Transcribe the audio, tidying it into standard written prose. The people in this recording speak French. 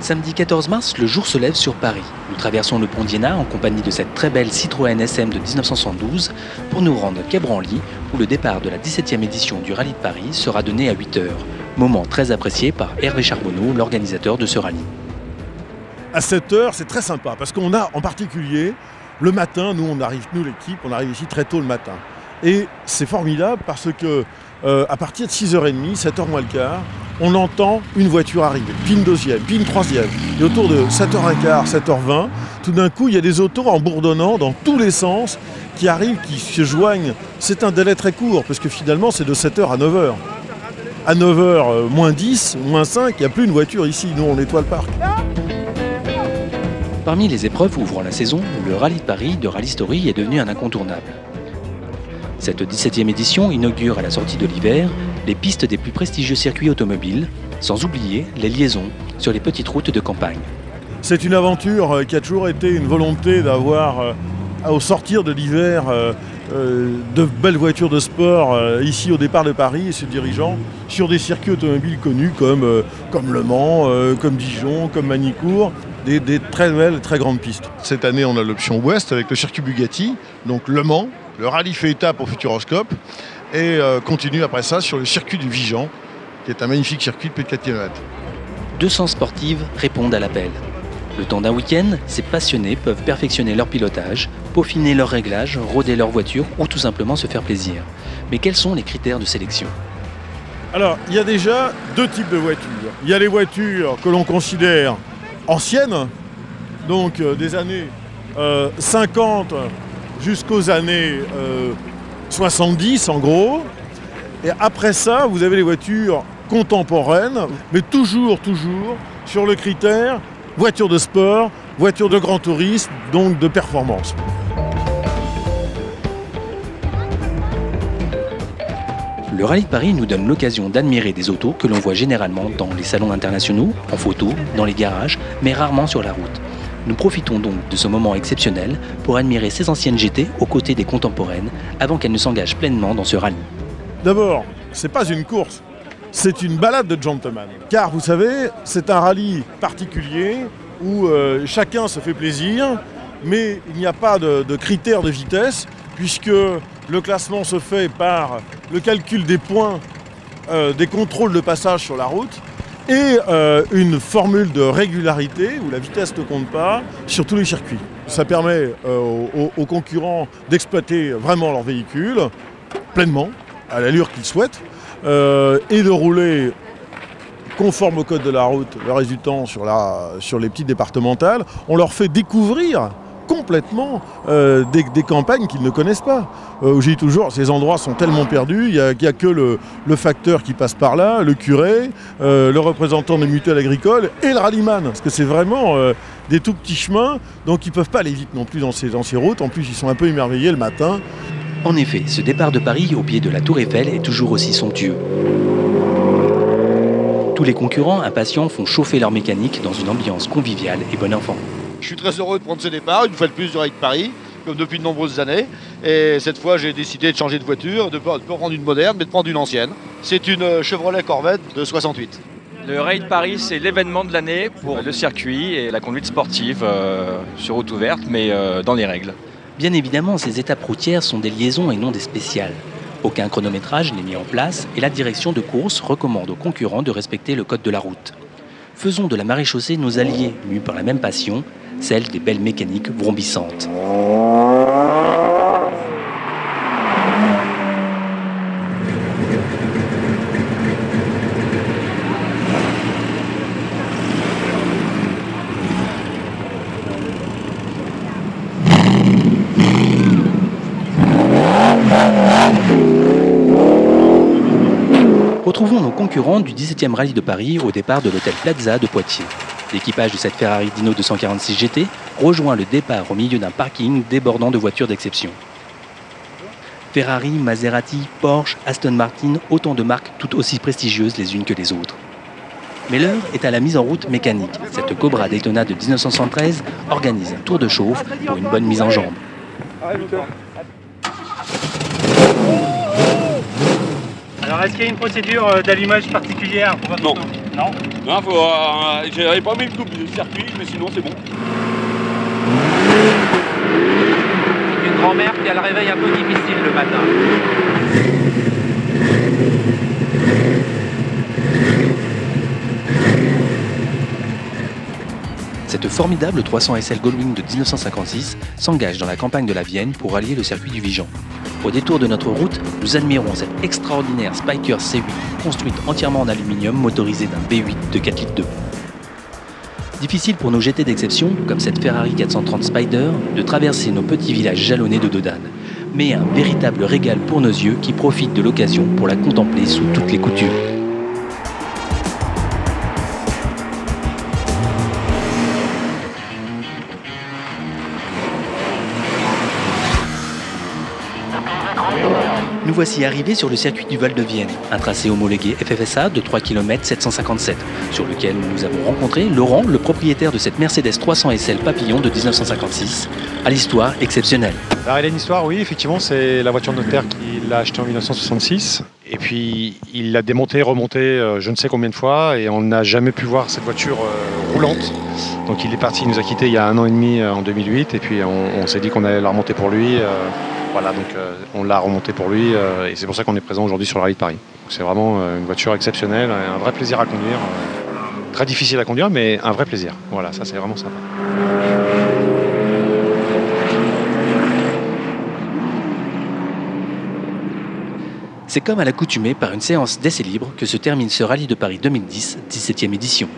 Samedi 14 mars, le jour se lève sur Paris. Nous traversons le pont d'Iéna en compagnie de cette très belle Citroën SM de 1972 pour nous rendre quai Branly, où le départ de la 17e édition du Rallye de Paris sera donné à 8 h. Moment très apprécié par Hervé Charbonneau, l'organisateur de ce rallye. À 7 h, c'est très sympa parce qu'on a en particulier le matin, nous l'équipe, on arrive ici très tôt le matin. Et c'est formidable parce que à partir de 6h30, 7h moins le quart, on entend une voiture arriver, puis une deuxième, puis une troisième. Et autour de 7h15, 7h20, tout d'un coup, il y a des autos en bourdonnant dans tous les sens qui arrivent, qui se joignent. C'est un délai très court parce que finalement, c'est de 7h à 9h. À 9h, moins 10, moins 5, il n'y a plus une voiture ici. Nous, on nettoie le parc. Parmi les épreuves ouvrant la saison, le Rallye de Paris de Rallye Story est devenu un incontournable. Cette 17e édition inaugure à la sortie de l'hiver les pistes des plus prestigieux circuits automobiles, sans oublier les liaisons sur les petites routes de campagne. C'est une aventure qui a toujours été une volonté d'avoir, au sortir de l'hiver, de belles voitures de sport ici au départ de Paris et se dirigeant sur des circuits automobiles connus comme Le Mans, comme Dijon, comme Magny-Cours. Des très belles, très grandes pistes. Cette année, on a l'option ouest avec le circuit Bugatti, donc Le Mans. Le rallye fait étape au Futuroscope et continue après ça sur le circuit du Vigan, qui est un magnifique circuit de plus de 4 km. 200 sportives répondent à l'appel. Le temps d'un week-end, ces passionnés peuvent perfectionner leur pilotage, peaufiner leurs réglages, rôder leur voiture ou tout simplement se faire plaisir. Mais quels sont les critères de sélection ? Alors, il y a déjà deux types de voitures. Il y a les voitures que l'on considère anciennes, donc des années 50 jusqu'aux années 70 en gros. Et après ça, vous avez les voitures contemporaines, mais toujours sur le critère voiture de sport, voiture de grand tourisme, donc de performance. Le Rallye de Paris nous donne l'occasion d'admirer des autos que l'on voit généralement dans les salons internationaux, en photo, dans les garages, mais rarement sur la route. Nous profitons donc de ce moment exceptionnel pour admirer ces anciennes GT aux côtés des contemporaines avant qu'elles ne s'engagent pleinement dans ce rallye. D'abord, c'est pas une course, c'est une balade de gentleman. Car vous savez, c'est un rallye particulier où chacun se fait plaisir, mais il n'y a pas de critères de vitesse puisque le classement se fait par le calcul des points des contrôles de passage sur la route et une formule de régularité où la vitesse ne compte pas sur tous les circuits. Ça permet aux concurrents d'exploiter vraiment leur véhicule pleinement, à l'allure qu'ils souhaitent, et de rouler conforme au code de la route, le reste du temps sur les petites départementales. On leur fait découvrir complètement des campagnes qu'ils ne connaissent pas. Je dis toujours, ces endroits sont tellement perdus, il n'y a que le facteur qui passe par là, le curé, le représentant des mutuelles agricoles et le rallyman, parce que c'est vraiment des tout petits chemins, donc ils ne peuvent pas aller vite non plus dans ces routes. En plus, ils sont un peu émerveillés le matin. En effet, ce départ de Paris au pied de la Tour Eiffel est toujours aussi somptueux. Tous les concurrents impatients font chauffer leur mécanique dans une ambiance conviviale et bon enfant. Je suis très heureux de prendre ce départ, une fois de plus du Rallye de Paris, comme depuis de nombreuses années. Et cette fois, j'ai décidé de changer de voiture, de ne pas prendre une moderne, mais de prendre une ancienne. C'est une Chevrolet Corvette de 68. Le Rallye de Paris, c'est l'événement de l'année pour le circuit et la conduite sportive sur route ouverte, mais dans les règles. Bien évidemment, ces étapes routières sont des liaisons et non des spéciales. Aucun chronométrage n'est mis en place et la direction de course recommande aux concurrents de respecter le code de la route. Faisons de la maréchaussée nos alliés, mus par la même passion, celle des belles mécaniques vrombissantes. Retrouvons nos concurrents du 17e Rallye de Paris au départ de l'hôtel Plaza de Poitiers. L'équipage de cette Ferrari Dino 246 GT rejoint le départ au milieu d'un parking débordant de voitures d'exception. Ferrari, Maserati, Porsche, Aston Martin, autant de marques toutes aussi prestigieuses les unes que les autres. Mais l'heure est à la mise en route mécanique. Cette Cobra Daytona de 1973 organise un tour de chauffe pour une bonne mise en jambe. Alors, est-ce qu'il y a une procédure d'allumage particulière pour votre auto ? Non. Non, j'avais pas mis le double du circuit, mais sinon c'est bon. Une grand-mère qui a le réveil un peu difficile le matin. Cette formidable 300 SL Goldwing de 1956 s'engage dans la campagne de la Vienne pour rallier le circuit du Vigan. Au détour de notre route, nous admirons cette extraordinaire Spyker C8 construite entièrement en aluminium motorisée d'un V8 de 4 litres de. Difficile pour nos GT d'exception, comme cette Ferrari 430 Spider, de traverser nos petits villages jalonnés de Dodane. Mais un véritable régal pour nos yeux qui profitent de l'occasion pour la contempler sous toutes les coutures. Nous voici arrivés sur le circuit du Val de Vienne, un tracé homologué FFSA de 3 km 757, sur lequel nous avons rencontré Laurent, le propriétaire de cette Mercedes 300 SL Papillon de 1956, à l'histoire exceptionnelle. Alors, il a une histoire, oui, effectivement, c'est la voiture de notaire qu'il a achetée en 1966. Et puis, il l'a démontée, remontée je ne sais combien de fois, et on n'a jamais pu voir cette voiture roulante. Donc, il est parti, il nous a quittés il y a 1 an et demi, en 2008, et puis on s'est dit qu'on allait la remonter pour lui. Voilà, donc on l'a remonté pour lui et c'est pour ça qu'on est présent aujourd'hui sur le Rallye de Paris. C'est vraiment une voiture exceptionnelle, un vrai plaisir à conduire. Très difficile à conduire, mais un vrai plaisir. Voilà, ça c'est vraiment sympa. C'est comme à l'accoutumée par une séance d'essais libres que se termine ce Rallye de Paris 2010, 17e édition.